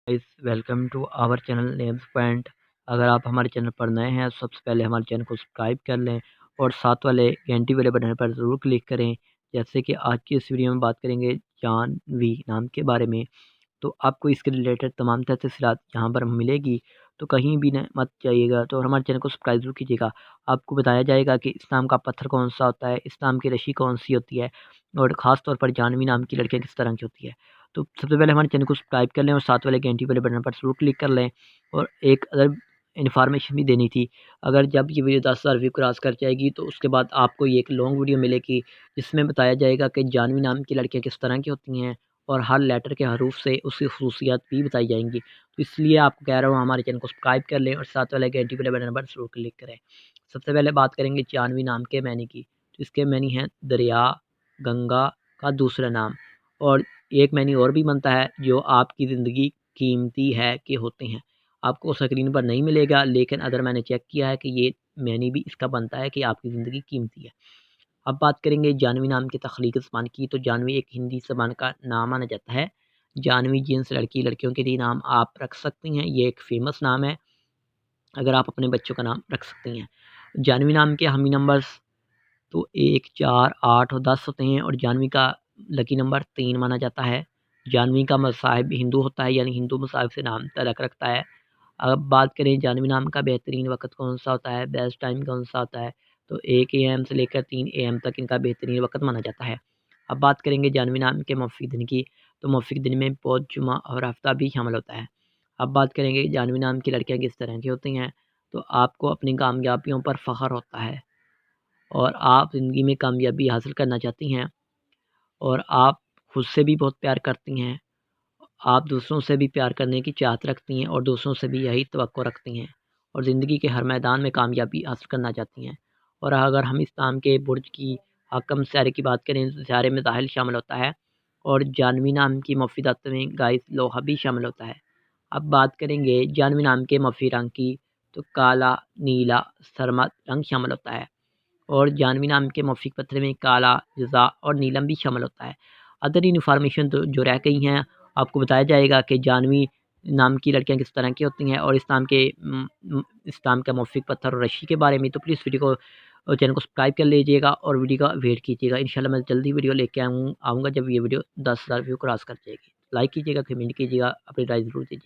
Guys welcome to our channel names point. अगर आप हमारे चैनल पर नए हैं तो सबसे पहले हमारे चैनल को सब्सक्राइब कर लें और साथ वाले घंटी वाले बटन पर ज़रूर क्लिक करें। जैसे कि आज की इस वीडियो में बात करेंगे जानवी नाम के बारे में। तो आपको इसके रिलेटेड तमाम तफसीलात यहाँ पर मिलेगी, तो कहीं भी न मत जाइएगा। तो हमारे चैनल को सब्सक्राइब ज़रूर कीजिएगा। आपको बताया जाएगा कि इस्लाम का पत्थर कौन सा होता है, इस्लाम की रस्सी कौन सी होती है और ख़ास तौर पर जानवी नाम की लड़कियाँ किस तरह की होती है। तो सबसे पहले हमारे चैनल को सब्सक्राइब कर लें और साथ वाले घंटी वाले बटन पर ज़रूर क्लिक कर लें। और एक अगर इन्फॉर्मेशन भी देनी थी, अगर जब ये वीडियो 10,000 व्यू क्रॉस कर जाएगी तो उसके बाद आपको ये एक लॉन्ग वीडियो मिलेगी, जिसमें बताया जाएगा कि जानवी नाम की लड़कियाँ किस तरह की होती हैं और हर लेटर के हरूफ से उसकी खसूसियात भी बताई जाएंगी। तो इसलिए आपको कह रहा हूँ हमारे चैनल को सब्सक्राइब कर लें और साथ वाले घंटी वाले बटन पर ज़रूर क्लिक करें। सबसे पहले बात करेंगे जानवी नाम के मैनी की। तो इसके मैनी हैं दरिया, गंगा का दूसरा नाम। और एक मैनी और भी बनता है जो आपकी ज़िंदगी कीमती है के होते हैं। आपको स्क्रीन पर नहीं मिलेगा, लेकिन अगर मैंने चेक किया है कि ये मैनी भी इसका बनता है कि आपकी ज़िंदगी कीमती है। अब बात करेंगे जानवी नाम की तख्लीक़ ज़बान की। तो जानवी एक हिंदी ज़बान का नाम माना जाता है। जानवी जिन्स लड़कियों के लिए नाम आप रख सकती हैं। ये एक फ़ेमस नाम है, अगर आप अपने बच्चों का नाम रख सकती हैं। जानवी नाम के हमी नंबर्स तो 1, 4, 8 और 10 होते हैं और जानवी का लकी नंबर 3 माना जाता है। जानवी का मज़हब हिंदू होता है, यानी हिंदू मज़हब से नाम तल्लुक़ रखता है। अब बात करें जानवी नाम का बेहतरीन वक़्त कौन-सा होता है, बेस्ट टाइम कौन-सा होता है, तो 1 एएम से लेकर 3 एएम तक इनका बेहतरीन वक़्त माना जाता है। अब बात करेंगे जानवी नाम के मौफ़िक दिन की। तो मौफ़िक दिन में पौष, जुमा और हफ़्ता भी शामिल होता है। अब बात करेंगे जानवी नाम की लड़कियाँ किस तरह की होती हैं। तो आपको अपनी कामयाबियों पर फ़ख्र होता है और आप ज़िंदगी में कामयाबी हासिल करना चाहती हैं और आप खुद से भी बहुत प्यार करती हैं। आप दूसरों से भी प्यार करने की चाहत रखती हैं और दूसरों से भी यही तवक्को रखती हैं और ज़िंदगी के हर मैदान में कामयाबी हासिल करना चाहती हैं। और अगर हम इस्लाम के बुर्ज की हकम सितारे की बात करें तो सितारे में दाखिल शामिल होता है और जानवी नाम की मफ़ीदात में गाइस लोहा भी शामिल होता है। अब बात करेंगे जानवी नाम के मफ़ी रंग की। तो काला, नीला, सरमद रंग शामिल होता है और जानवी नाम के मौफ़िक पत्थर में काला, ज़ा और नीलम भी शामिल होता है। अदर इन्फॉर्मेशन तो जो रह गई हैं, आपको बताया जाएगा कि जानवी नाम की लड़कियाँ किस तरह की होती हैं और इस्लाम का मौफ़िक पत्थर और रस्सी के बारे में। तो प्लीज़ वीडियो को चैनल को सब्सक्राइब कर लीजिएगा और वीडियो का वेट कीजिएगा। इंशाल्लाह मैं जल्दी वीडियो लेके आऊँगा जब ये वीडियो 10,000 व्यू क्रॉस कर जाएगी। लाइक कीजिएगा, कमेंट कीजिएगा, अपनी राय ज़रूर दीजिए।